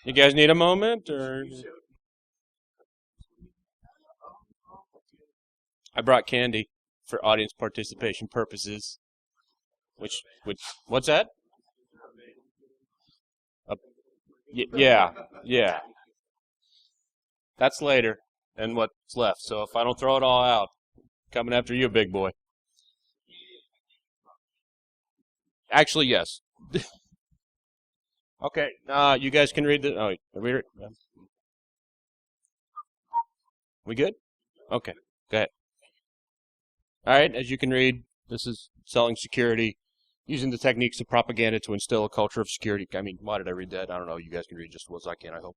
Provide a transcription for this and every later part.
You guys need a moment, or I brought candy for audience participation purposes. Which, what's that? Uh, yeah, yeah. That's later and what's left. So if I don't throw it all out, coming after you, big boy. Actually, yes. Okay. You guys can read the. Oh, read it. We good? Okay. Go ahead. All right. As you can read, this is selling security using the techniques of propaganda to instill a culture of security. I mean, why did I read that? I don't know. You guys can read just as well as I can, I hope.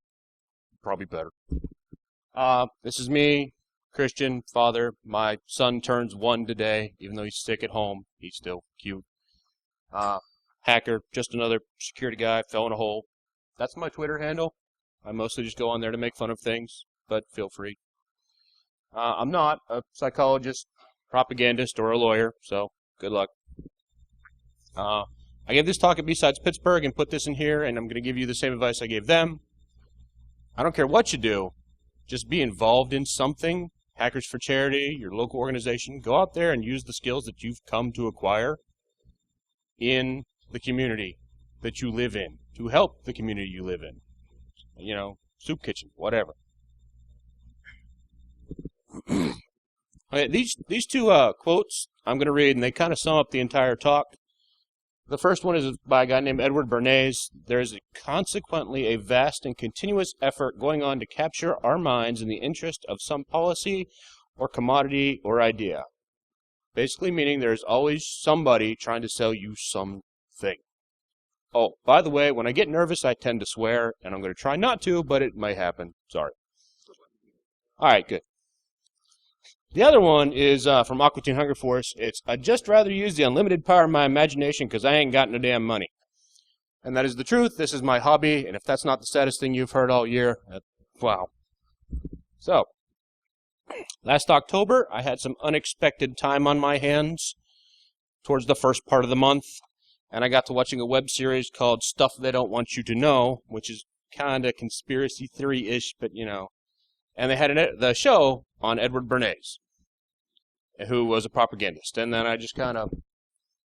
Probably better. This is me, Christian, father. My son turns 1 today. Even though he's sick at home, he's still cute. Hacker, just another security guy, fell in a hole. That's my Twitter handle. I mostly just go on there to make fun of things, but feel free. I'm not a psychologist, propagandist, or a lawyer, so good luck. I gave this talk at B-Sides Pittsburgh and put this in here, and I'm going to give you the same advice I gave them. I don't care what you do. Just be involved in something. Hackers for Charity, your local organization. Go out there and use the skills that you've come to acquire in the community that you live in to help the community you live in. You know, soup kitchen, whatever. Okay, these two quotes I'm going to read, and they kind of sum up the entire talk. The first one is by a guy named Edward Bernays. There is consequently a vast and continuous effort going on to capture our minds in the interest of some policy or commodity or idea. Basically meaning there's always somebody trying to sell you something. Oh, by the way, when I get nervous, I tend to swear, and I'm going to try not to, but it may happen. Sorry. All right, good. The other one is from Aqua Teen Hunger Force. It's, I'd just rather use the unlimited power of my imagination because I ain't got no damn money. And that is the truth. This is my hobby, and if that's not the saddest thing you've heard all year, wow. So, last October, I had some unexpected time on my hands towards the first part of the month, and I got to watching a web series called Stuff They Don't Want You to Know, which is kind of conspiracy theory-ish, but you know. And they had the show on Edward Bernays, who was a propagandist. And then I just kind of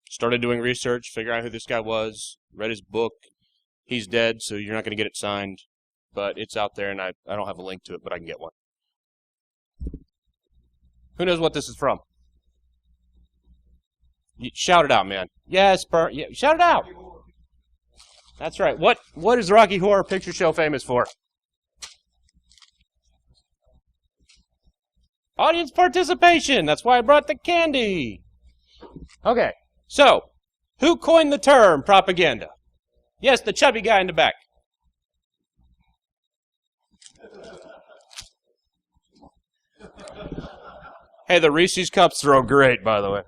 started doing research, figuring out who this guy was, read his book. He's dead, so you're not going to get it signed, but it's out there, and I don't have a link to it, but I can get one. Who knows what this is from? Shout it out, man. Yes, yeah, shout it out. That's right. What is Rocky Horror Picture Show famous for? Audience participation. That's why I brought the candy. Okay, so who coined the term propaganda? Yes, the chubby guy in the back. Hey, the Reese's Cups throw great, by the way.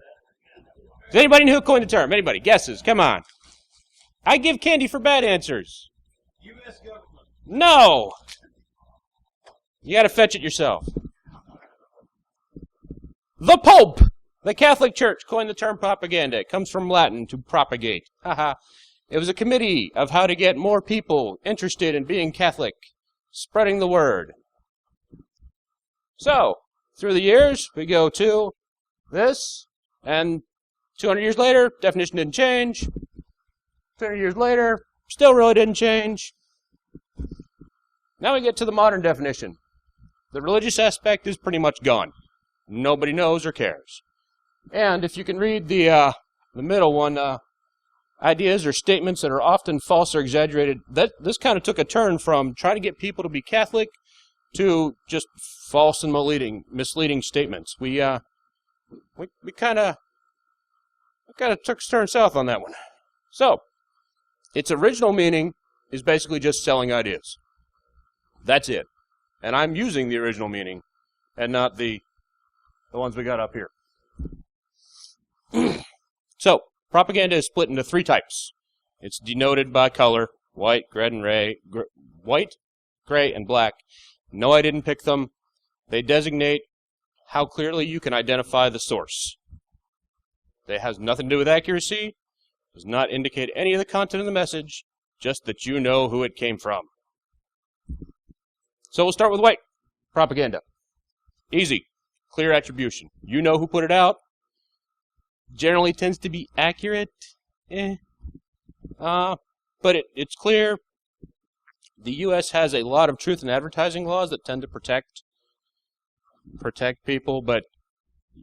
Does anybody know who coined the term? Anybody? Guesses? Come on. I give candy for bad answers. U.S. government. No. You got to fetch it yourself. The Pope! The Catholic Church coined the term propaganda. It comes from Latin, to propagate. Haha. It was a committee of how to get more people interested in being Catholic, spreading the word. So, through the years, we go to this, and 200 years later, definition didn't change. 200 years later, still really didn't change. Now we get to the modern definition. The religious aspect is pretty much gone. Nobody knows or cares. And if you can read the middle one, ideas or statements that are often false or exaggerated, this kind of took a turn from trying to get people to be Catholic to just false and misleading statements. We kind of took a turn south on that one. So, its original meaning is basically just selling ideas. That's it. And I'm using the original meaning and not the ones we got up here. So, propaganda is split into 3 types. It's denoted by color, white, gray, and black. No, I didn't pick them. They designate how clearly you can identify the source. It has nothing to do with accuracy, does not indicate any of the content of the message, just that you know who it came from. So we'll start with white propaganda. Easy, clear attribution. You know who put it out. Generally tends to be accurate. But it's clear. The U.S. has a lot of truth in advertising laws that tend to protect people, but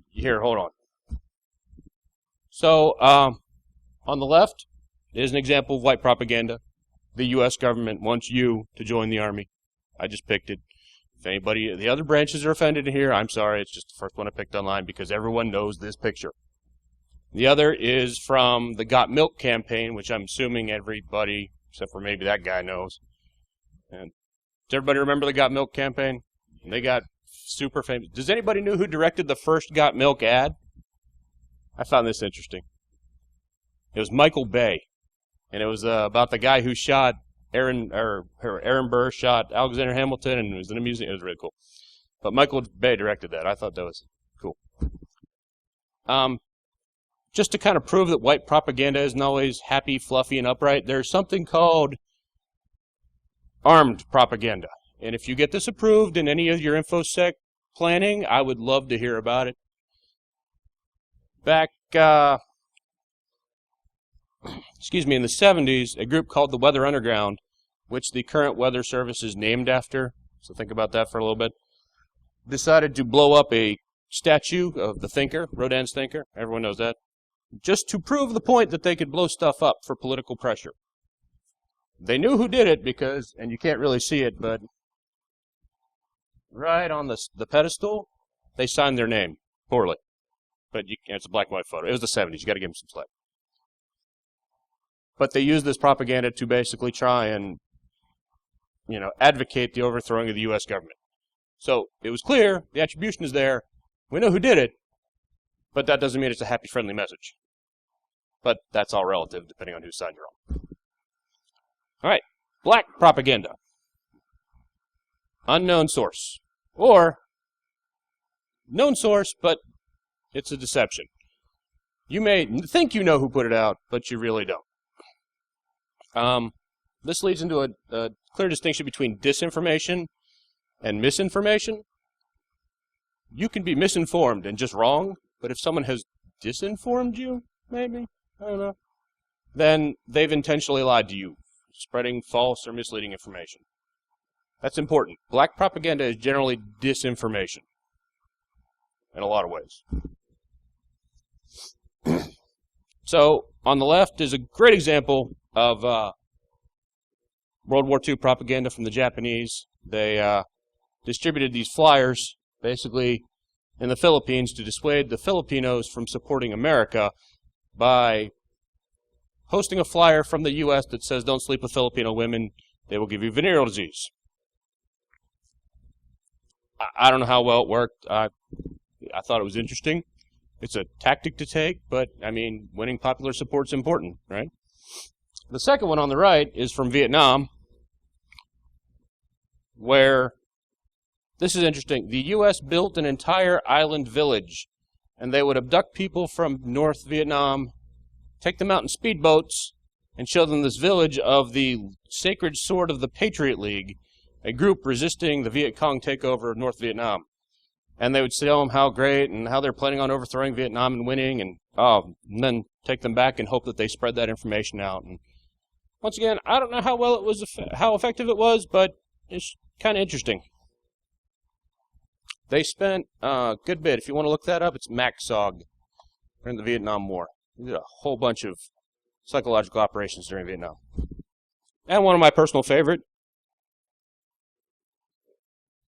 here, hold on. So, on the left is an example of white propaganda. The U.S. government wants you to join the Army. I just picked it. If anybody, the other branches are offended here, I'm sorry. It's just the first one I picked online because everyone knows this picture. The other is from the Got Milk campaign, which I'm assuming everybody, except for maybe that guy, knows. And does everybody remember the Got Milk campaign? They got super famous. Does anybody know who directed the first Got Milk ad? I found this interesting. It was Michael Bay, and it was about the guy who shot Aaron Burr shot Alexander Hamilton, and it was in a museum. It was really cool. But Michael Bay directed that. I thought that was cool. Just to kind of prove that white propaganda isn't always happy, fluffy, and upright, there's something called armed propaganda. And if you get this approved in any of your InfoSec planning, I would love to hear about it. Back, in the 70s, a group called the Weather Underground, which the current weather service is named after, so think about that for a little bit, decided to blow up a statue of the thinker, Rodin's thinker, everyone knows that, just to prove the point that they could blow stuff up for political pressure. They knew who did it because, and you can't really see it, but right on the pedestal, they signed their name poorly. But it's a black and white photo. It was the 70s. You got to give them some slack. But they used this propaganda to basically try and, advocate the overthrowing of the U.S. government. So it was clear, the attribution is there. We know who did it, but that doesn't mean it's a happy, friendly message. But that's all relative, depending on whose side you're on. All right, black propaganda. Unknown source. Or known source, but it's a deception. You may think you know who put it out, but you really don't. This leads into a clear distinction between disinformation and misinformation. You can be misinformed and just wrong, but if someone has disinformed you, maybe, I don't know, then they've intentionally lied to you, spreading false or misleading information. That's important. Black propaganda is generally disinformation in a lot of ways. So, on the left is a great example of World War II propaganda from the Japanese. They distributed these flyers, basically, in the Philippines to dissuade the Filipinos from supporting America by posting a flyer from the U.S. that says, "Don't sleep with Filipino women, they will give you venereal disease." I don't know how well it worked. I thought it was interesting. It's a tactic to take, but, winning popular support's important, right? The second one on the right is from Vietnam, where, this is interesting, the U.S. built an entire island village, and they would abduct people from North Vietnam, take them out in speedboats, and show them this village of the Sacred Sword of the Patriot League, a group resisting the Viet Cong takeover of North Vietnam. And they would tell them how great and how they're planning on overthrowing Vietnam and winning, and then take them back and hope that they spread that information out. And once again, I don't know how well it was, how effective it was, but it's kind of interesting. They spent a good bit. If you want to look that up, it's MACSOG during the Vietnam War. They did a whole bunch of psychological operations during Vietnam. And one of my personal favorite.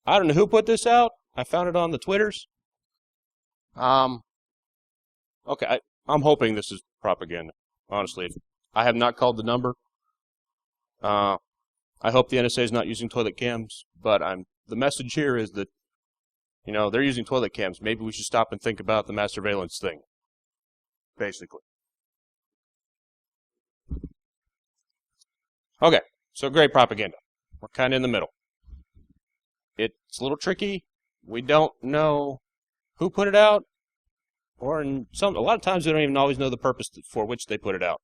I don't know who put this out. I found it on the Twitters. Okay, I'm hoping this is propaganda, honestly. I have not called the number. I hope the NSA is not using toilet cams, but the message here is that, they're using toilet cams. Maybe we should stop and think about the mass surveillance thing, basically. Okay, so great propaganda. We're kind of in the middle. It's a little tricky. We don't know who put it out, or a lot of times we don't even always know the purpose for which they put it out.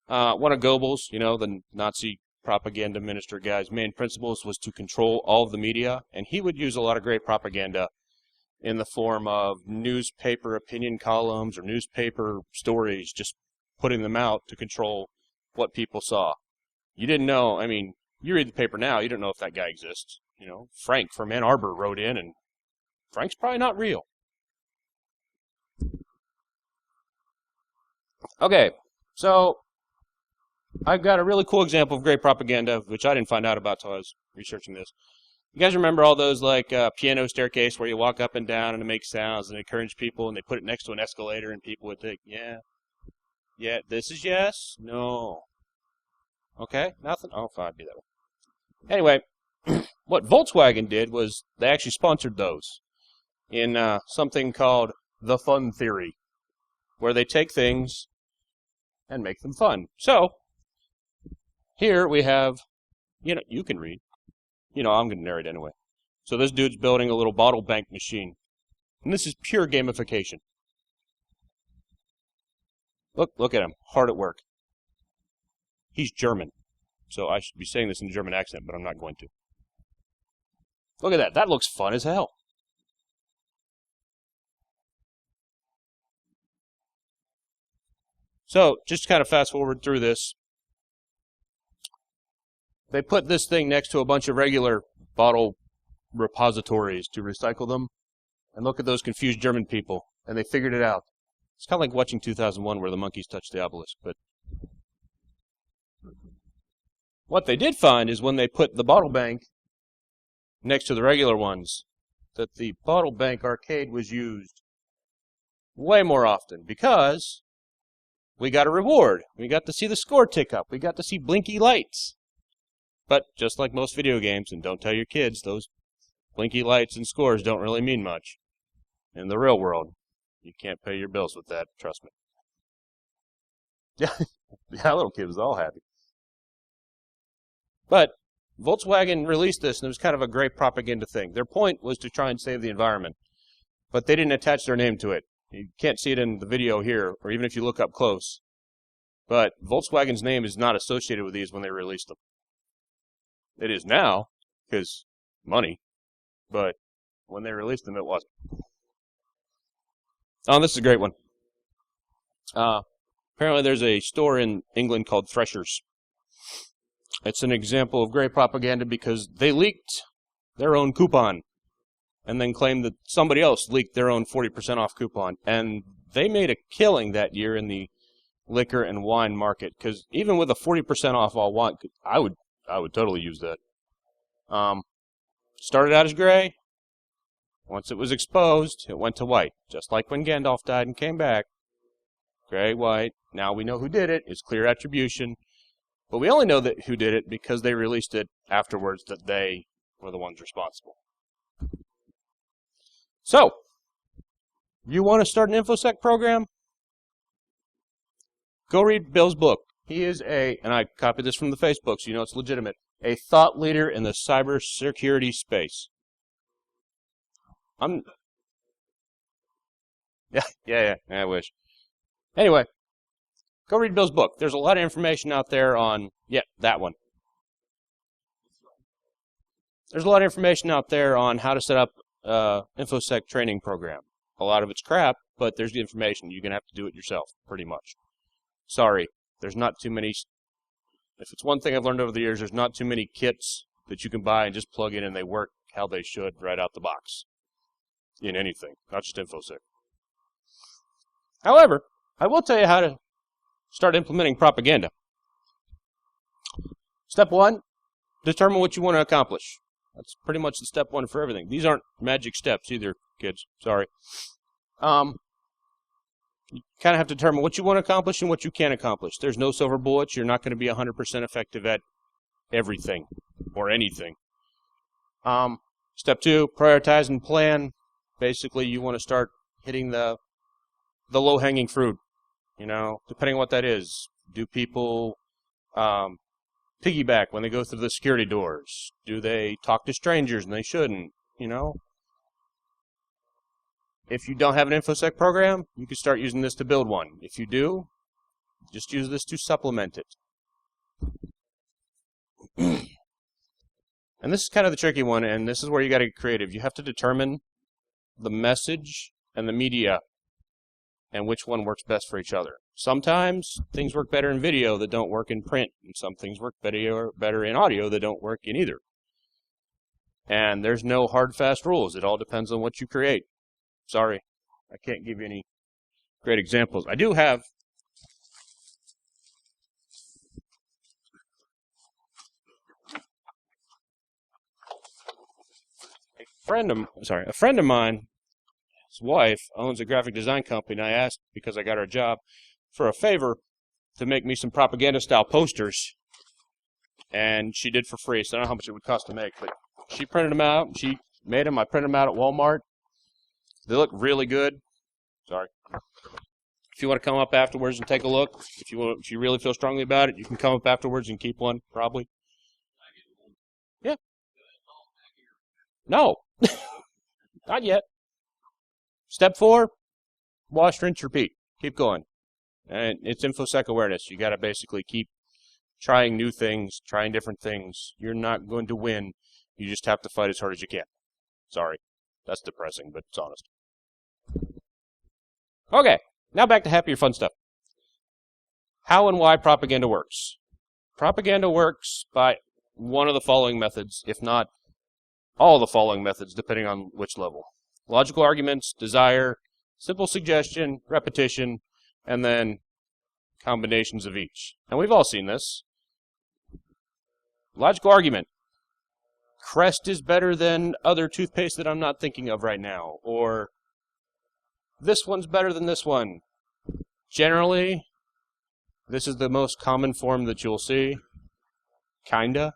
One of Goebbels, the Nazi propaganda minister guy's main principles was to control all of the media, and he would use a lot of great propaganda in the form of newspaper opinion columns or newspaper stories, just putting them out to control what people saw. You didn't know, I mean, you read the paper now, you don't know if that guy exists. You know, Frank from Ann Arbor wrote in, and Frank's probably not real. Okay, so I've got a really cool example of great propaganda, which I didn't find out about until I was researching this. You guys remember all those, like, piano staircase where you walk up and down and it makes sounds and encourage people, and they put it next to an escalator and people would think, yeah, this is yes, no. Okay, nothing? Oh, fine, do that one. Anyway, what Volkswagen did was they actually sponsored those in something called the fun theory, where they take things and make them fun. So, here we have, you can read. I'm going to narrate anyway. So this dude's building a little bottle bank machine. And this is pure gamification. Look at him, hard at work. He's German. So I should be saying this in a German accent, but I'm not going to. Look at that. That looks fun as hell. So, just to kind of fast forward through this, they put this thing next to a bunch of regular bottle repositories to recycle them. And look at those confused German people. And they figured it out. It's kind of like watching 2001 where the monkeys touched the obelisk. But what they did find is when they put the bottle bank next to the regular ones, that the bottle bank arcade was used way more often because we got a reward. We got to see the score tick up. We got to see blinky lights. But just like most video games, and don't tell your kids, those blinky lights and scores don't really mean much. In the real world, you can't pay your bills with that, trust me. Yeah, little kid was all happy. But Volkswagen released this, and it was kind of a great propaganda thing. Their point was to try and save the environment, but they didn't attach their name to it. You can't see it in the video here, or even if you look up close. But Volkswagen's name is not associated with these when they released them. It is now, because money, but when they released them, it wasn't. Oh, this is a great one. Apparently there's a store in England called Threshers. It's an example of great propaganda because they leaked their own coupon and then claimed that somebody else leaked their own 40% off coupon. And they made a killing that year in the liquor and wine market because even with a 40% off all wine, I would totally use that. Started out as gray. Once it was exposed, it went to white. Just like when Gandalf died and came back. Gray, white. Now we know who did it. It's clear attribution. But we only know that who did it because they released it afterwards that they were the ones responsible. So, you want to start an InfoSec program? Go read Bill's book. He is and I copied this from the Facebook so you know it's legitimate, a thought leader in the cybersecurity space. Yeah, I wish. Anyway, go read Bill's book. There's a lot of information out there on, that one. There's a lot of information out there on how to set up InfoSec training program. A lot of it's crap, but there's the information. You're going to have to do it yourself, pretty much. Sorry, there's not too many. If it's one thing I've learned over the years, there's not too many kits that you can buy and just plug in and they work how they should right out the box. In anything, not just InfoSec. However, I will tell you how to start implementing propaganda. Step 1, determine what you want to accomplish. That's pretty much the step 1 for everything. These aren't magic steps either, kids. Sorry. You kind of have to determine what you want to accomplish and what you can accomplish. There's no silver bullets. You're not going to be 100% effective at everything or anything. Step 2, prioritize and plan. Basically, you want to start hitting the low-hanging fruit. Depending on what that is. Do people piggyback when they go through the security doors? Do they talk to strangers and they shouldn't? If you don't have an InfoSec program, you can start using this to build one. If you do, just use this to supplement it. And this is kind of the tricky one, and this is where you got to get creative. You have to determine the message and the media and which one works best for each other. Sometimes things work better in video that don't work in print, and some things work better in audio that don't work in either. And there's no hard, fast rules. It all depends on what you create. Sorry, I can't give you any great examples. I do have a friend of mine, his wife owns a graphic design company, and I asked, because I got her a job, for a favor to make me some propaganda-style posters, and she did for free, so I don't know how much it would cost to make, but she printed them out, she made them, I printed them out at Walmart. They look really good. Sorry. If you want to come up afterwards and take a look, if you really feel strongly about it, you can come up afterwards and keep one, probably. Yeah. No. Not yet. Step 4, wash, rinse, repeat. Keep going. And it's InfoSec awareness. You got to basically keep trying new things, trying different things. You're not going to win. You just have to fight as hard as you can. Sorry. That's depressing, but it's honest. Okay. Now back to happier, fun stuff. How and why propaganda works. Propaganda works by one of the following methods, if not all the following methods, depending on which level. Logical arguments, desire, simple suggestion, repetition, and then combinations of each. And we've all seen this. Logical argument. Crest is better than other toothpaste that I'm not thinking of right now. Or this one's better than this one. Generally, this is the most common form that you'll see. Kinda.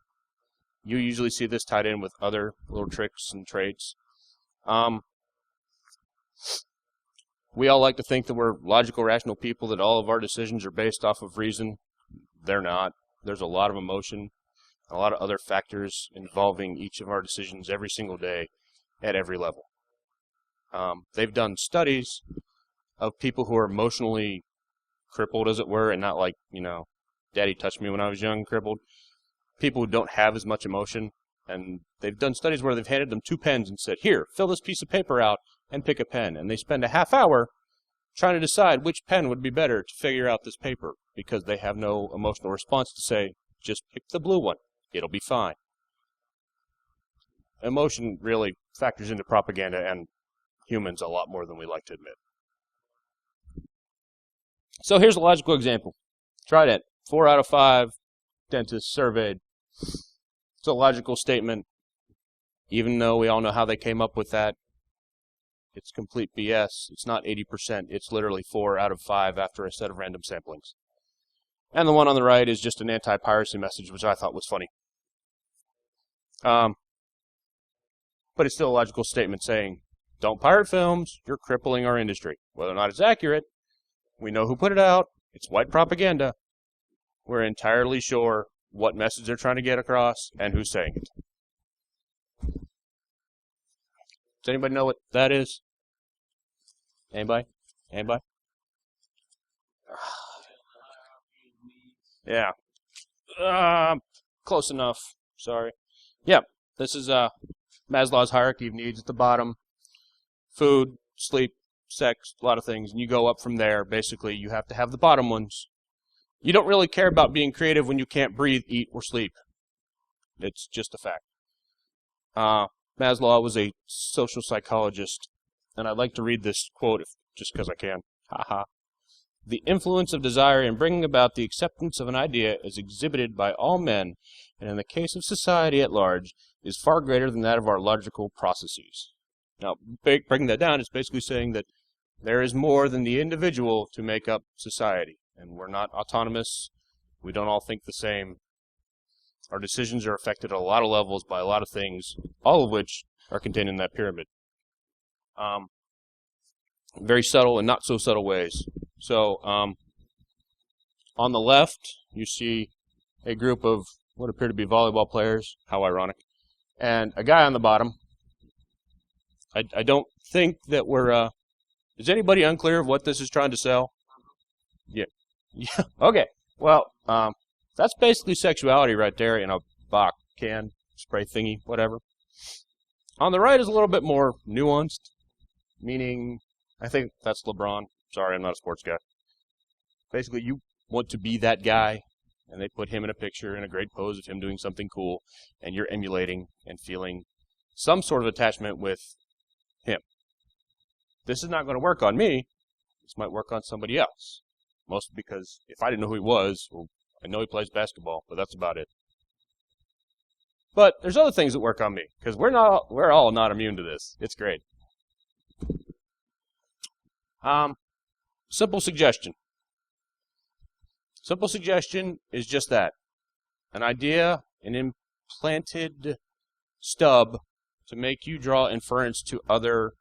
You usually see this tied in with other little tricks and traits. We all like to think that we're logical, rational people, that all of our decisions are based off of reason. They're not. There's a lot of emotion, a lot of other factors involving each of our decisions every single day at every level. They've done studies of people who are emotionally crippled, as it were, and not like, daddy touched me when I was young, crippled. People who don't have as much emotion, and they've done studies where they've handed them 2 pens and said, here, fill this piece of paper out and pick a pen. And they spend a half hour trying to decide which pen would be better to figure out this paper, because they have no emotional response to say, just pick the blue one. It'll be fine. Emotion really factors into propaganda and humans a lot more than we like to admit. So here's a logical example. Try that. 4 out of 5 dentists surveyed. It's a logical statement, even though we all know how they came up with that. It's complete BS. It's not 80%. It's literally 4 out of 5 after a set of random samplings. And the one on the right is just an anti-piracy message, which I thought was funny. But it's still a logical statement saying, don't pirate films, you're crippling our industry. Whether or not it's accurate, we know who put it out. It's white propaganda. We're entirely sure what message they're trying to get across and who's saying it. Does anybody know what that is? Anybody? Anybody? Yeah. Close enough. Sorry. Yep. This is Maslow's hierarchy of needs at the bottom. Food, sleep, sex, a lot of things. And you go up from there. Basically, you have to have the bottom ones. You don't really care about being creative when you can't breathe, eat, or sleep. It's just a fact. Maslow was a social psychologist, and I'd like to read this quote just because I can. Haha. The influence of desire in bringing about the acceptance of an idea is exhibited by all men, and in the case of society at large, is far greater than that of our logical processes. Now, breaking that down, it's basically saying that there is more than the individual to make up society, and we're not autonomous. We don't all think the same. Our decisions are affected at a lot of levels by a lot of things, all of which are contained in that pyramid. Very subtle and not so subtle ways. So, on the left, you see a group of what appear to be volleyball players. How ironic. And a guy on the bottom. I don't think that we're... is anybody unclear of what this is trying to sell? Yeah. Yeah. Okay. Well, that's basically sexuality right there in a Bach can, spray thingy, whatever. On the right is a little bit more nuanced, meaning, I think that's LeBron. Sorry, I'm not a sports guy. Basically, you want to be that guy, and they put him in a picture in a great pose of him doing something cool, and you're emulating and feeling some sort of attachment with him. This is not going to work on me. This might work on somebody else. Mostly because if I didn't know who he was, well, I know he plays basketball, but that's about it. But there's other things that work on me, because we're all not immune to this. It's great. Simple suggestion. Simple suggestion is just that. An idea, an implanted stub to make you draw inference to other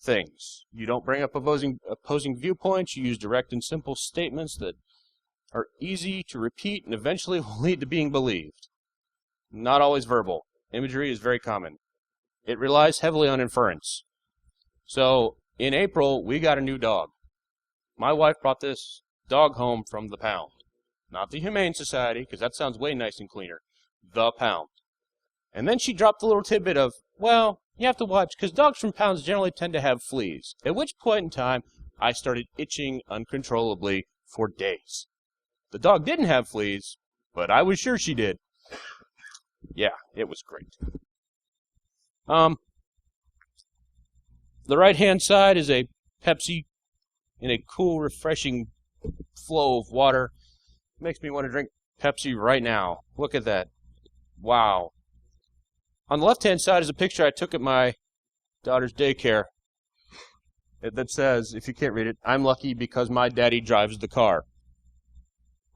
things. You don't bring up opposing viewpoints. You use direct and simple statements that are easy to repeat and eventually will lead to being believed. Not always verbal. Imagery is very common. It relies heavily on inference. So, in April, we got a new dog. My wife brought this dog home from the pound. Not the Humane Society, because that sounds way nice and cleaner. The pound. And then she dropped a little tidbit of, well, you have to watch, because dogs from pounds generally tend to have fleas. At which point in time, I started itching uncontrollably for days. The dog didn't have fleas, but I was sure she did. Yeah, it was great. The right-hand side is a Pepsi in a cool, refreshing flow of water. Makes me want to drink Pepsi right now. Look at that. Wow. On the left-hand side is a picture I took at my daughter's daycare that says, if you can't read it, I'm lucky because my daddy drives the car.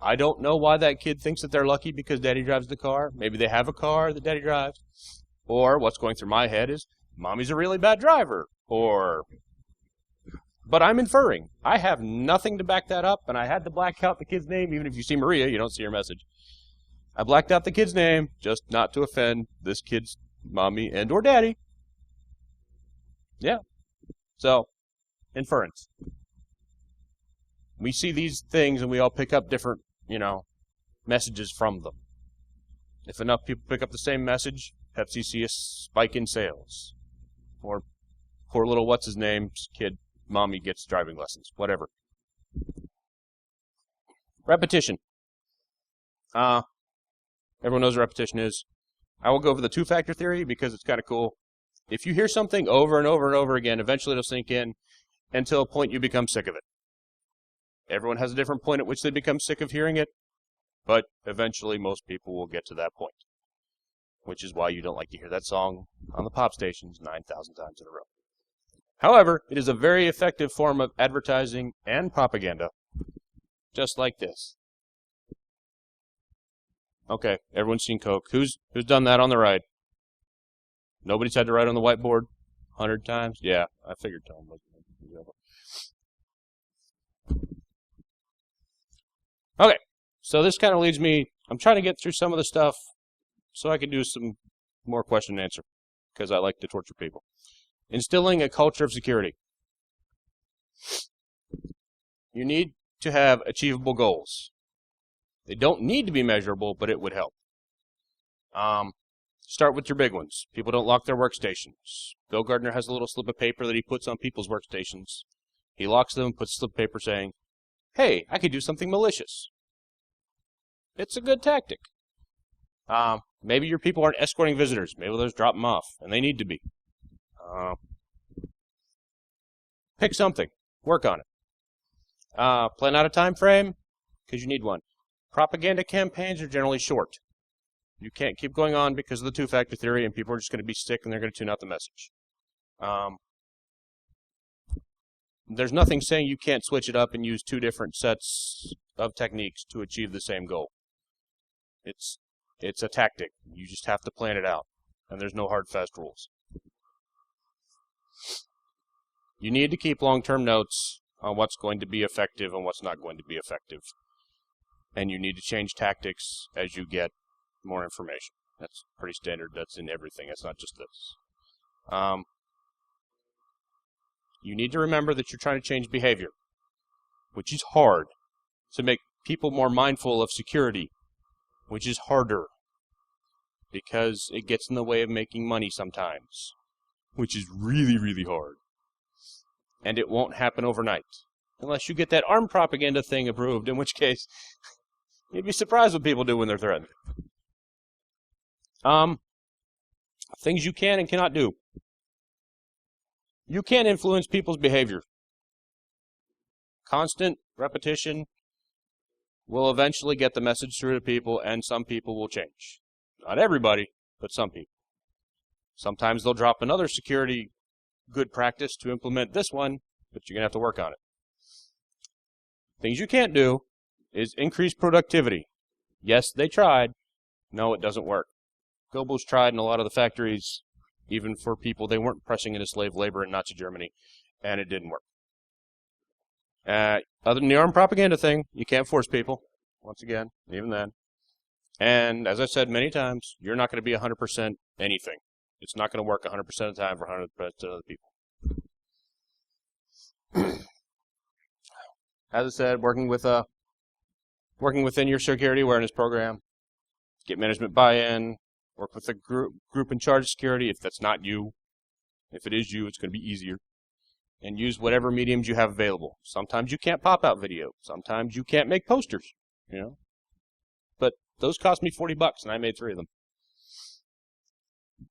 I don't know why that kid thinks that they're lucky because daddy drives the car. Maybe they have a car that daddy drives. Or what's going through my head is, mommy's a really bad driver. But I'm inferring. I have nothing to back that up, and I had to black out the kid's name. Even if you see Maria, you don't see her message. I blacked out the kid's name, just not to offend this kid's mommy and or daddy. Yeah. So, inference. We see these things, and we all pick up different, messages from them. If enough people pick up the same message, Pepsi see a spike in sales. Or poor little what's-his-name's kid, mommy gets driving lessons. Whatever. Repetition. Everyone knows what repetition is. I will go over the two-factor theory because it's kind of cool. If you hear something over and over and over again, eventually it'll sink in until a point you become sick of it. Everyone has a different point at which they become sick of hearing it, but eventually most people will get to that point, which is why you don't like to hear that song on the pop stations 9,000 times in a row. However, it is a very effective form of advertising and propaganda, just like this. Okay, everyone's seen Coke. Who's done that on the ride? Nobody's had to write on the whiteboard 100 times? Yeah, I figured Tom was. Okay, so this kind of leads me, I'm trying to get through some of the stuff so I can do some more question and answer, because I like to torture people. Instilling a culture of security. You need to have achievable goals. They don't need to be measurable, but it would help. Start with your big ones. People don't lock their workstations. Bill Gardner has a little slip of paper that he puts on people's workstations. He locks them, puts a slip of paper saying, hey, I could do something malicious. It's a good tactic. Maybe your people aren't escorting visitors. Maybe they'll just drop them off, and they need to be. Pick something. Work on it. Plan out a time frame, because you need one. Propaganda campaigns are generally short. You can't keep going on because of the two-factor theory, and people are just going to be sick, and they're going to tune out the message. There's nothing saying you can't switch it up and use two different sets of techniques to achieve the same goal. It's a tactic. You just have to plan it out, and there's no hard, fast rules. You need to keep long-term notes on what's going to be effective and what's not going to be effective. And you need to change tactics as you get more information. That's pretty standard. That's in everything. It's not just this. You need to remember that you're trying to change behavior, which is hard. To make people more mindful of security, which is harder. because it gets in the way of making money sometimes, which is really, really hard. And it won't happen overnight, unless you get that armed propaganda thing approved, in which case you'd be surprised what people do when they're threatened. Things you can and cannot do. You can influence people's behavior. Constant repetition will eventually get the message through to people, and some people will change. Not everybody, but some people. Sometimes they'll drop another security good practice to implement this one, but you're going to have to work on it. Things you can't do is increase productivity. Yes, they tried. No, it doesn't work. Goebbels tried in a lot of the factories, even for people they weren't pressing into slave labor in Nazi Germany, and it didn't work. Other than the armed propaganda thing, you can't force people, once again, even then. And as I said many times, you're not going to be 100% anything. It's not going to work 100% of the time for 100% of the people. As I said, working within your security awareness program, get management buy-in, work with a group in charge of security if that's not you. If it is you, it's going to be easier. And use whatever mediums you have available. Sometimes you can't pop out video. Sometimes you can't make posters, But those cost me $40, and I made 3 of them.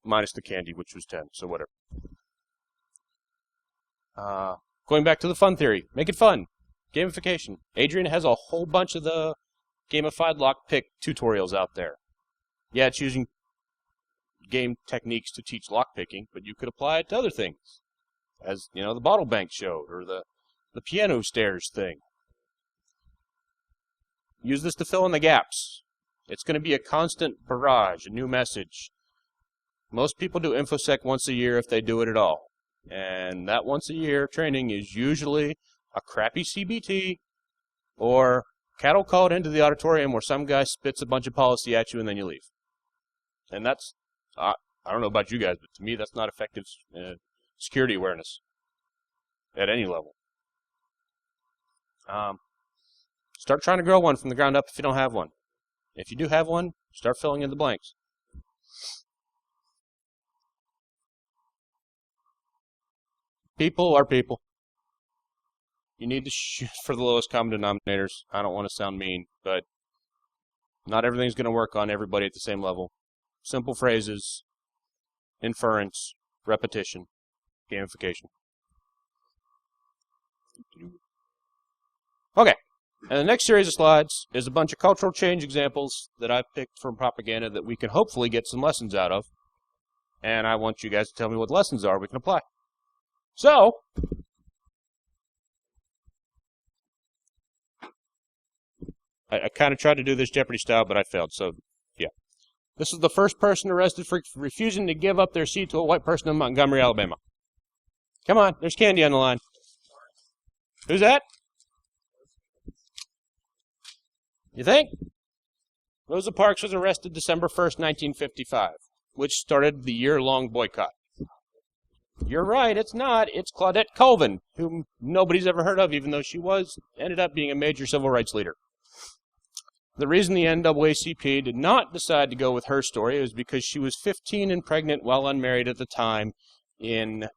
Minus the candy, which was 10, so whatever. Going back to the fun theory. Make it fun. Gamification. Adrian has a whole bunch of the gamified lockpick tutorials out there. Yeah, it's using game techniques to teach lockpicking, but you could apply it to other things. As, the bottle bank showed, or the piano stairs thing. Use this to fill in the gaps. It's going to be a constant barrage, a new message. Most people do InfoSec once a year if they do it at all. And that once a year training is usually a crappy CBT or cattle called into the auditorium where some guy spits a bunch of policy at you and then you leave. And that's, I don't know about you guys, but to me that's not effective security awareness at any level. Start trying to grow one from the ground up if you don't have one. If you do have one, start filling in the blanks. People are people. You need to shoot for the lowest common denominators. I don't want to sound mean, but not everything's going to work on everybody at the same level. Simple phrases, inference, repetition, gamification. Okay, and the next series of slides is a bunch of cultural change examples that I've picked from propaganda that we can hopefully get some lessons out of. And I want you guys to tell me what lessons are we can apply. So, I kind of tried to do this Jeopardy style, but I failed, so yeah. This is the first person arrested for refusing to give up their seat to a white person in Montgomery, Alabama. Come on, there's candy on the line. Who's that? You think? Rosa Parks was arrested December 1st, 1955, which started the year-long boycott. You're right, it's not. It's Claudette Colvin, whom nobody's ever heard of, even though she ended up being a major civil rights leader. The reason the NAACP did not decide to go with her story was because she was 15 and pregnant while unmarried at the time in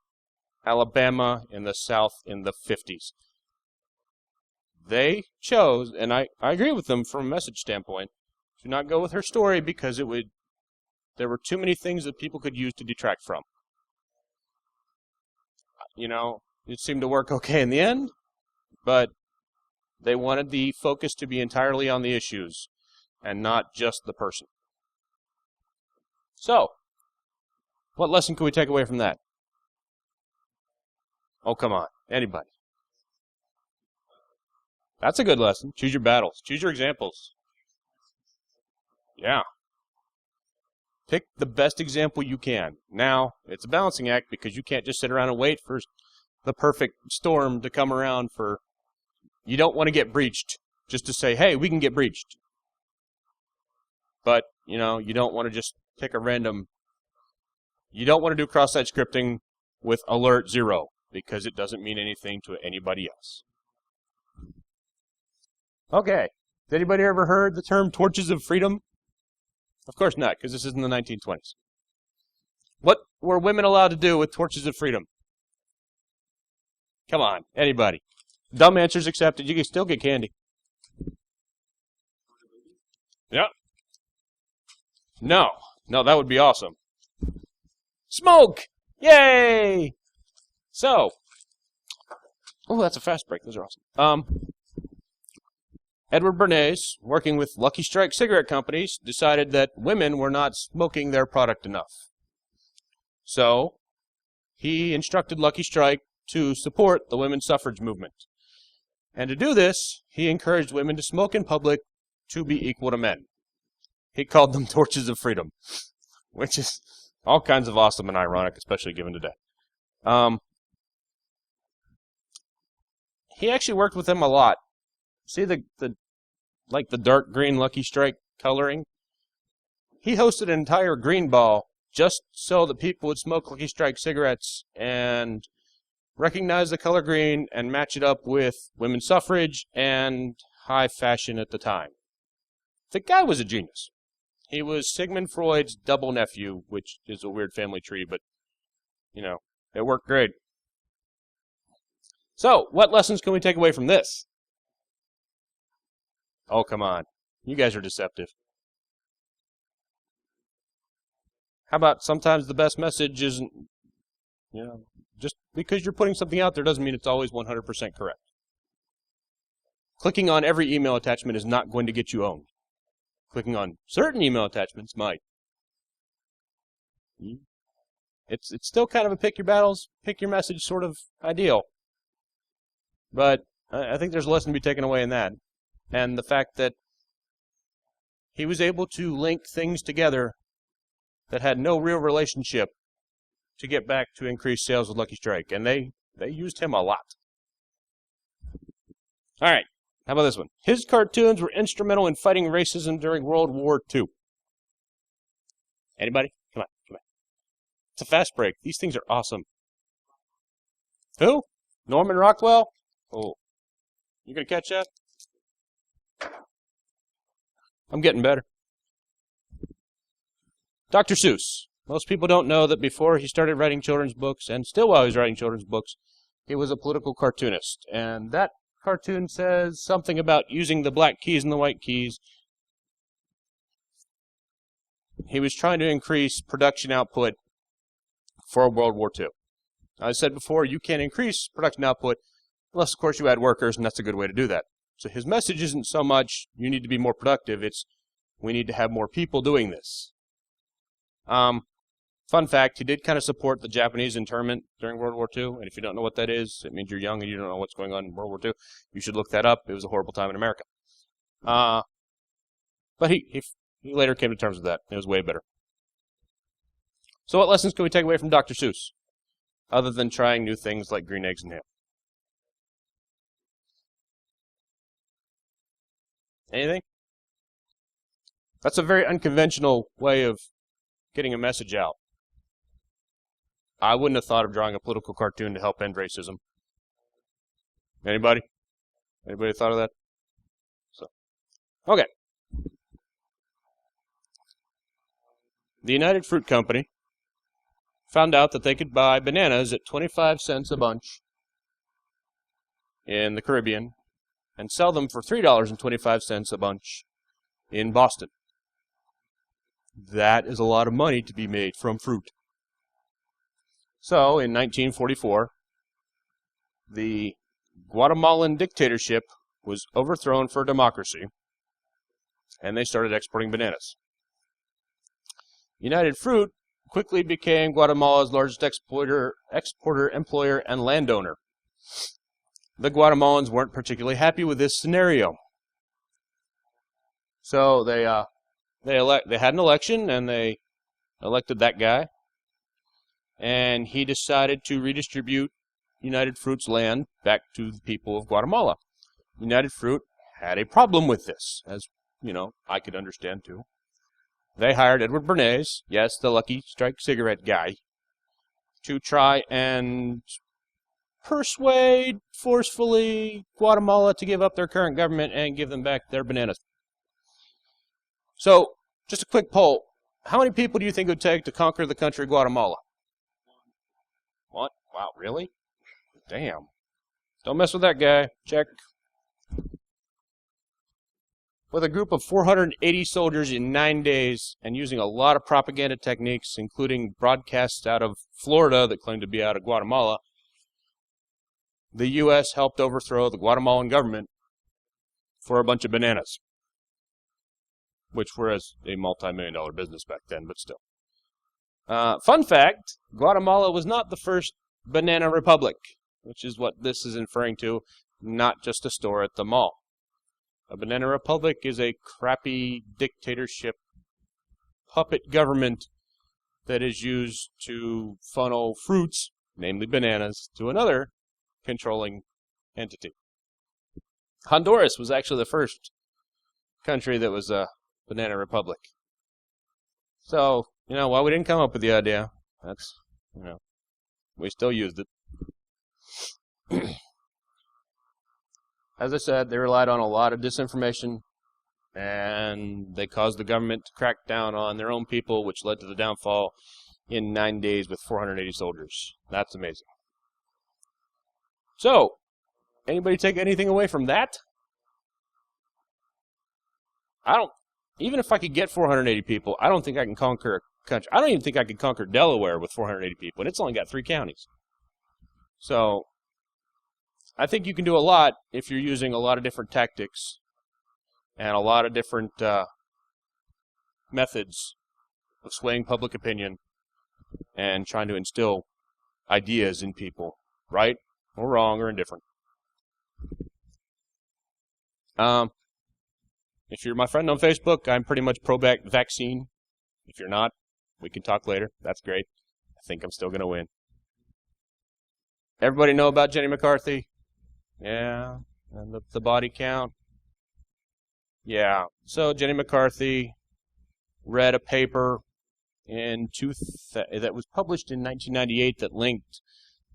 Alabama in the South in the 50s. They chose, and I agree with them from a message standpoint, to not go with her story because there were too many things that people could use to detract from. It seemed to work okay in the end, but they wanted the focus to be entirely on the issues and not just the person. So, what lesson can we take away from that? Oh, come on. Anybody. That's a good lesson. Choose your battles. Choose your examples. Yeah. Pick the best example you can. Now, it's a balancing act because you can't just sit around and wait for the perfect storm to come around for... You don't want to get breached just to say, hey, we can get breached. But, you don't want to just pick a random... You don't want to do cross-site scripting with alert 0 because it doesn't mean anything to anybody else. Okay. Has anybody ever heard the term torches of freedom? Of course not, because this is in the 1920s. What were women allowed to do with torches of freedom? Come on, anybody. Dumb answers accepted. You can still get candy. Yep. No, that would be awesome. Smoke! Yay! So, oh, that's a fast break. Those are awesome. Edward Bernays, working with Lucky Strike cigarette companies, decided that women were not smoking their product enough. So, he instructed Lucky Strike to support the women's suffrage movement. And to do this, he encouraged women to smoke in public to be equal to men. He called them torches of freedom, which is all kinds of awesome and ironic, especially given today. He actually worked with them a lot. See the dark green Lucky Strike coloring? He hosted an entire green ball just so that people would smoke Lucky Strike cigarettes and recognize the color green and match it up with women's suffrage and high fashion at the time. The guy was a genius. He was Sigmund Freud's double nephew, which is a weird family tree, but, it worked great. So, what lessons can we take away from this? Oh, come on. You guys are deceptive. How about sometimes the best message isn't, just because you're putting something out there doesn't mean it's always 100% correct. Clicking on every email attachment is not going to get you owned. Clicking on certain email attachments might. It's still kind of a pick your battles, pick your message sort of ideal. But I think there's a lesson to be taken away in that. And the fact that he was able to link things together that had no real relationship to get back to increase sales with Lucky Strike. And they used him a lot. All right. How about this one? His cartoons were instrumental in fighting racism during World War II. Anybody? Come on. It's a fast break. These things are awesome. Who? Norman Rockwell? Oh. You gonna catch that? I'm getting better. Dr. Seuss. Most people don't know that before he started writing children's books, and still while he's writing children's books, he was a political cartoonist. And that cartoon says something about using the black keys and the white keys. He was trying to increase production output for World War II. I said before, you can't increase production output unless, of course, you add workers, and that's a good way to do that. So his message isn't so much, you need to be more productive, it's, we need to have more people doing this. Fun fact, he did kind of support the Japanese internment during World War II, and if you don't know what that is, it means you're young and you don't know what's going on in World War II. You should look that up. It was a horrible time in America. But he later came to terms with that. It was way better. So what lessons can we take away from Dr. Seuss, other than trying new things like green eggs and ham? Anything? That's a very unconventional way of getting a message out. I wouldn't have thought of drawing a political cartoon to help end racism. Anybody? Anybody thought of that? Okay. The United Fruit Company found out that they could buy bananas at 25 cents a bunch in the Caribbean and sell them for $3.25 a bunch in Boston. That is a lot of money to be made from fruit. So, in 1944, the Guatemalan dictatorship was overthrown for democracy, and they started exporting bananas. United Fruit quickly became Guatemala's largest exporter, employer, and landowner. The Guatemalans weren't particularly happy with this scenario. So they had an election, and they elected that guy. And he decided to redistribute United Fruit's land back to the people of Guatemala. United Fruit had a problem with this, as, I could understand too. They hired Edward Bernays, yes, the Lucky Strike cigarette guy, to try and persuade forcefully Guatemala to give up their current government and give them back their bananas. So, Just a quick poll. How many people do you think it would take to conquer the country of Guatemala? What? Wow, really? Damn. Don't mess with that guy. Check. With a group of 480 soldiers in 9 days and using a lot of propaganda techniques, including broadcasts out of Florida that claimed to be out of Guatemala, the U.S. helped overthrow the Guatemalan government for a bunch of bananas, which were a multi-million-dollar business back then, but still. Fun fact, Guatemala was not the first banana republic, which is what this is inferring to, not just a store at the mall. A banana republic is a crappy dictatorship puppet government that is used to funnel fruits, namely bananas, to another controlling entity. Honduras was actually the first country that was a banana republic. So, why we didn't come up with the idea, that's, we still used it. As I said, they relied on a lot of disinformation, and they caused the government to crack down on their own people, which led to the downfall in 9 days with 480 soldiers. That's amazing. So, anybody take anything away from that? Even if I could get 480 people, I don't think I can conquer a country. I don't even think I could conquer Delaware with 480 people, and it's only got 3 counties. So, I think you can do a lot if you're using a lot of different tactics and a lot of different methods of swaying public opinion and trying to instill ideas in people, right or wrong or indifferent. If you're my friend on Facebook, I'm pretty much pro-vaccine. If you're not, we can talk later. That's great. I think I'm still going to win. Everybody know about Jenny McCarthy? Yeah. And the body count? Yeah. So Jenny McCarthy read a paper that was published in 1998 that linked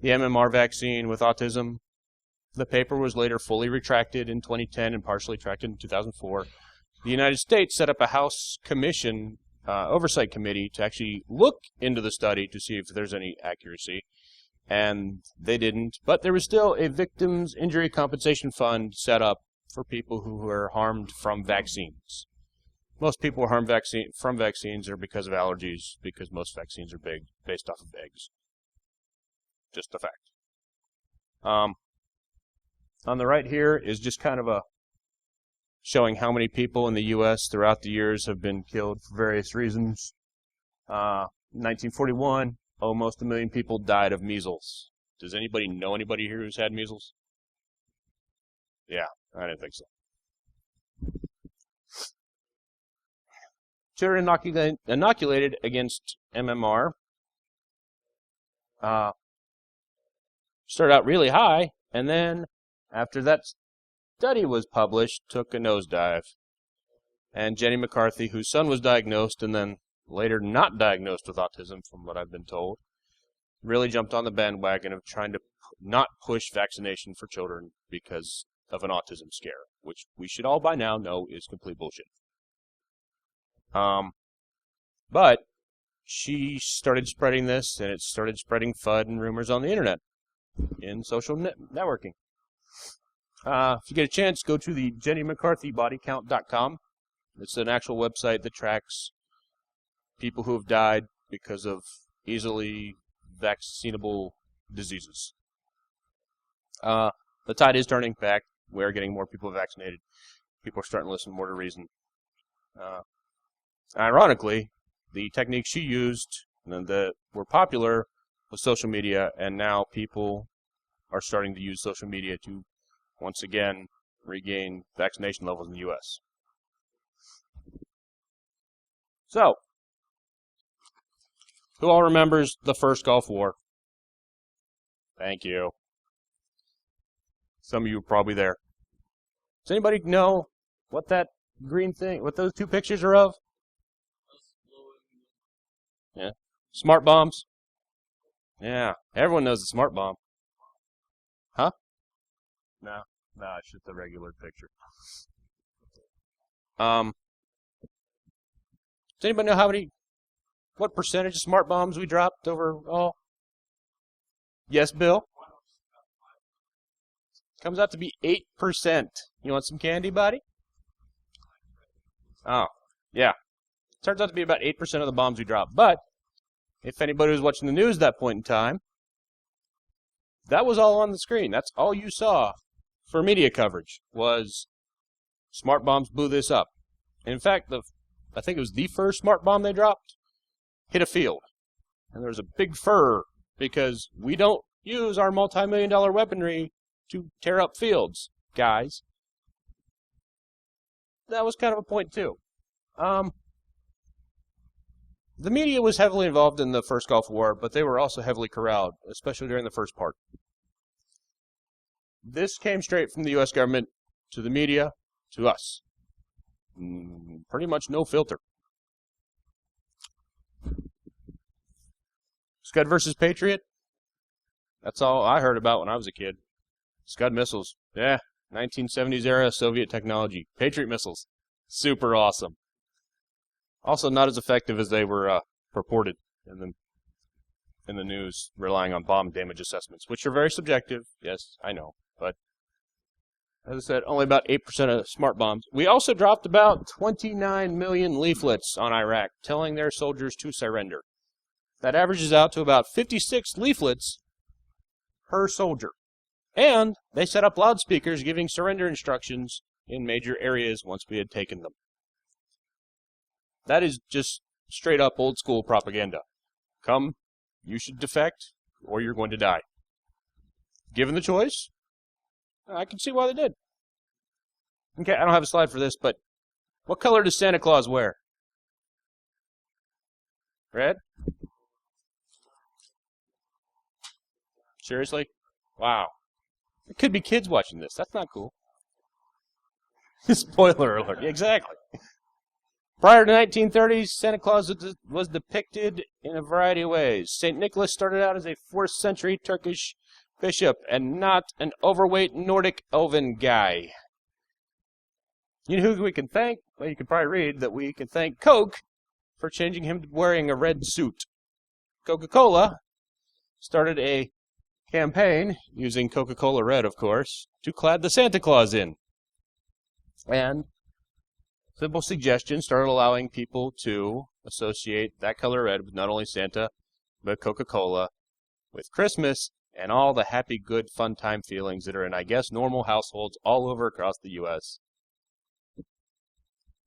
the MMR vaccine with autism. The paper was later fully retracted in 2010 and partially retracted in 2004. The United States set up a House commission, oversight committee, to actually look into the study to see if there's any accuracy. And they didn't. But there was still a victims' injury compensation fund set up for people who were harmed from vaccines. Most people who are harmed from vaccines are because of allergies, because most vaccines are based off of eggs. Just a fact. On the right here is just kind of showing how many people in the U.S. throughout the years have been killed for various reasons. 1941, almost 1 million people died of measles. Does anybody know anybody here who's had measles? Yeah, I didn't think so. Children inoculated against MMR started out really high, and then after that study was published, took a nosedive. And Jenny McCarthy, whose son was diagnosed and then later not diagnosed with autism, from what I've been told, really jumped on the bandwagon of trying to not push vaccination for children because of an autism scare, which we should all by now know is complete bullshit. But she started spreading this, and it started spreading FUD and rumors on the internet in social networking. If you get a chance, go to the JennyMcCarthyBodyCount.com. It's an actual website that tracks people who have died because of easily vaccinable diseases. The tide is turning back. We're getting more people vaccinated. People are starting to listen more to reason. Ironically, the techniques she used that were popular was social media, and now people are starting to use social media to once again regain vaccination levels in the U.S. So, who all remembers the first Gulf War? Thank you. Some of you were probably there. Does anybody know what that green thing, what those two pictures are of? Yeah. Smart bombs? Yeah. Everyone knows the smart bomb. Huh? No, it's just a regular picture. Does anybody know what percentage of smart bombs we dropped overall? Yes, Bill? Comes out to be 8%. You want some candy, buddy? Oh, yeah. Turns out to be about 8% of the bombs we dropped. But if anybody was watching the news at that point in time, that was all on the screen. That's all you saw for media coverage was smart bombs blew this up. In fact, I think it was the first smart bomb they dropped hit a field. And there was a big furor because we don't use our multi-million-dollar weaponry to tear up fields, guys. That was kind of a point, too. The media was heavily involved in the first Gulf War, but they were also heavily corralled, especially during the first part. This came straight from the U.S. government to the media to us. Pretty much no filter. Scud versus Patriot? That's all I heard about when I was a kid. Scud missiles. Yeah, 1970s era Soviet technology. Patriot missiles. Super awesome. Also not as effective as they were purported in the news, relying on bomb damage assessments, which are very subjective. Yes, I know. But as I said, only about 8% of smart bombs. We also dropped about 29 million leaflets on Iraq, telling their soldiers to surrender. That averages out to about 56 leaflets per soldier. And they set up loudspeakers giving surrender instructions in major areas once we had taken them. That is just straight up old school propaganda. Come, you should defect, or you're going to die. Given the choice, I can see why they did. Okay, I don't have a slide for this, but what color does Santa Claus wear? Red? Seriously? Wow. There could be kids watching this. That's not cool. Spoiler alert. Exactly. Prior to 1930s, Santa Claus was depicted in a variety of ways. St. Nicholas started out as a 4th century Turkish bishop and not an overweight Nordic elven guy. You know who we can thank? Well, you can probably read that we can thank Coke for changing him to wearing a red suit. Coca-Cola started a campaign, using Coca-Cola Red, of course, to clad the Santa Claus in. And simple suggestions started allowing people to associate that color red with not only Santa, but Coca-Cola, with Christmas, and all the happy, good, fun time feelings that are in, I guess, normal households all over across the U.S.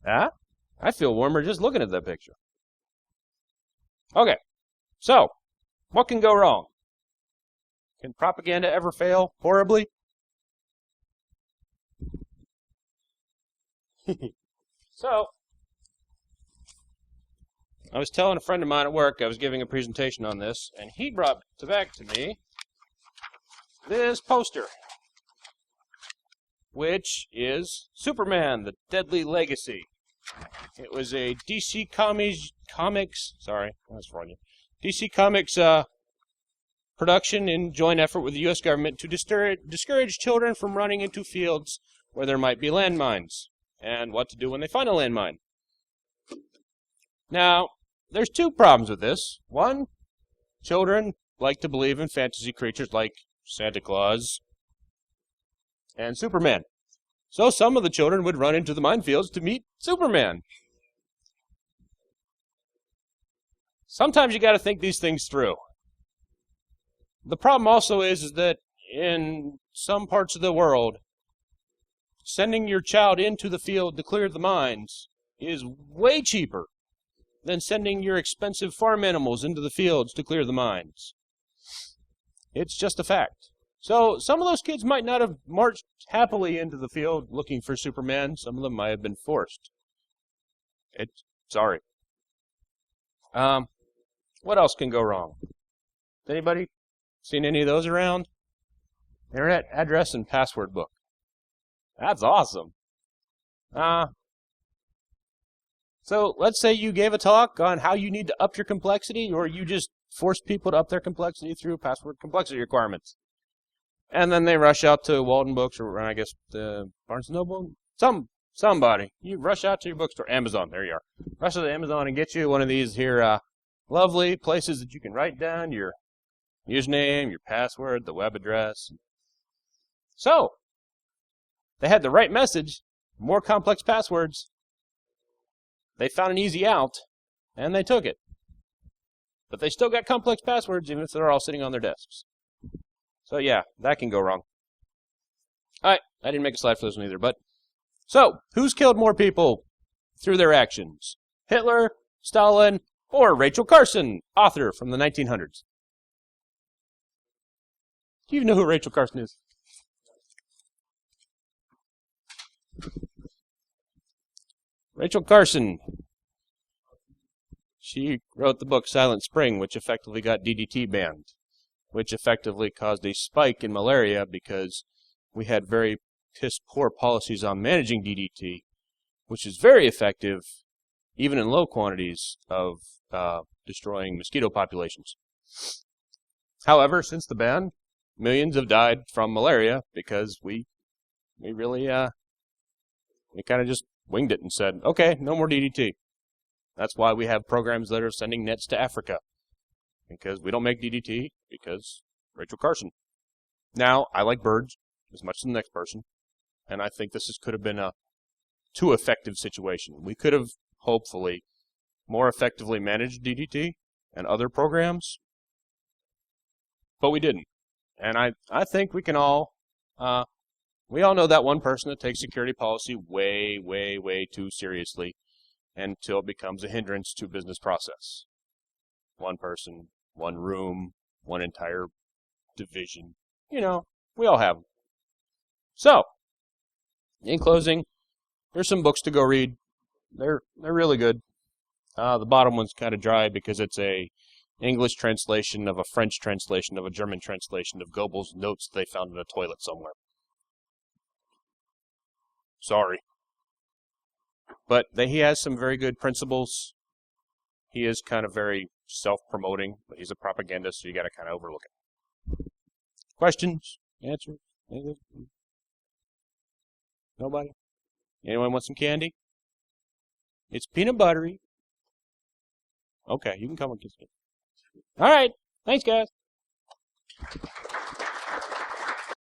Ah, I feel warmer just looking at that picture. Okay, so, what can go wrong? Can propaganda ever fail horribly? So, I was telling a friend of mine at work, I was giving a presentation on this, and he brought back to me this poster, which is Superman, the Deadly Legacy. It was a DC Comics, sorry, that's wrong. DC Comics production in joint effort with the U.S. government to discourage children from running into fields where there might be landmines, and what to do when they find a landmine. Now, there's two problems with this. One, children like to believe in fantasy creatures like Santa Claus and Superman. So some of the children would run into the minefields to meet Superman. Sometimes you got to think these things through. The problem also is that in some parts of the world, sending your child into the field to clear the mines is way cheaper than sending your expensive farm animals into the fields to clear the mines. It's just a fact. So some of those kids might not have marched happily into the field looking for Superman. Some of them might have been forced. Sorry. What else can go wrong? Anybody seen any of those around? Internet address and password book. That's awesome. So let's say you gave a talk on how you need to up your complexity, or you just forced people to up their complexity through password complexity requirements. And then they rush out to Walden Books, or I guess Barnes & Noble, some Somebody, you rush out to your bookstore, Amazon, there you are. Rush to Amazon and get you one of these here lovely places that you can write down your username, your password, the web address. So, they had the right message, more complex passwords. They found an easy out, and they took it. But they still got complex passwords, even if they're all sitting on their desks. So yeah, that can go wrong. Alright, I didn't make a slide for this one either, but... So, who's killed more people through their actions? Hitler, Stalin, or Rachel Carson, author from the 1900s? Do you know who Rachel Carson is? Rachel Carson. She wrote the book Silent Spring, which effectively got DDT banned, which effectively caused a spike in malaria because we had very piss-poor policies on managing DDT, which is very effective, even in low quantities, of destroying mosquito populations. However, since the ban, millions have died from malaria because we really we kind of just winged it and said, okay, no more DDT. That's why we have programs that are sending nets to Africa, because we don't make DDT because Rachel Carson. Now, I like birds as much as the next person, and I think could have been a too effective situation. We could have, hopefully, more effectively managed DDT and other programs, but we didn't. And I think we can all, we all know that one person that takes security policy way, way, way too seriously until it becomes a hindrance to business process. One person, one room, one entire division. You know, we all have them. So, in closing, here's some books to go read. They're really good. The bottom one's kind of dry because it's a English translation of a French translation of a German translation of Goebbels' notes they found in a toilet somewhere. Sorry. But he has some very good principles. He is kind of very self-promoting, but he's a propagandist, so you got to kind of overlook it. Questions? Answers? Anything? Nobody? Anyone want some candy? It's peanut buttery. Okay, you can come and kiss me. All right. Thanks, guys.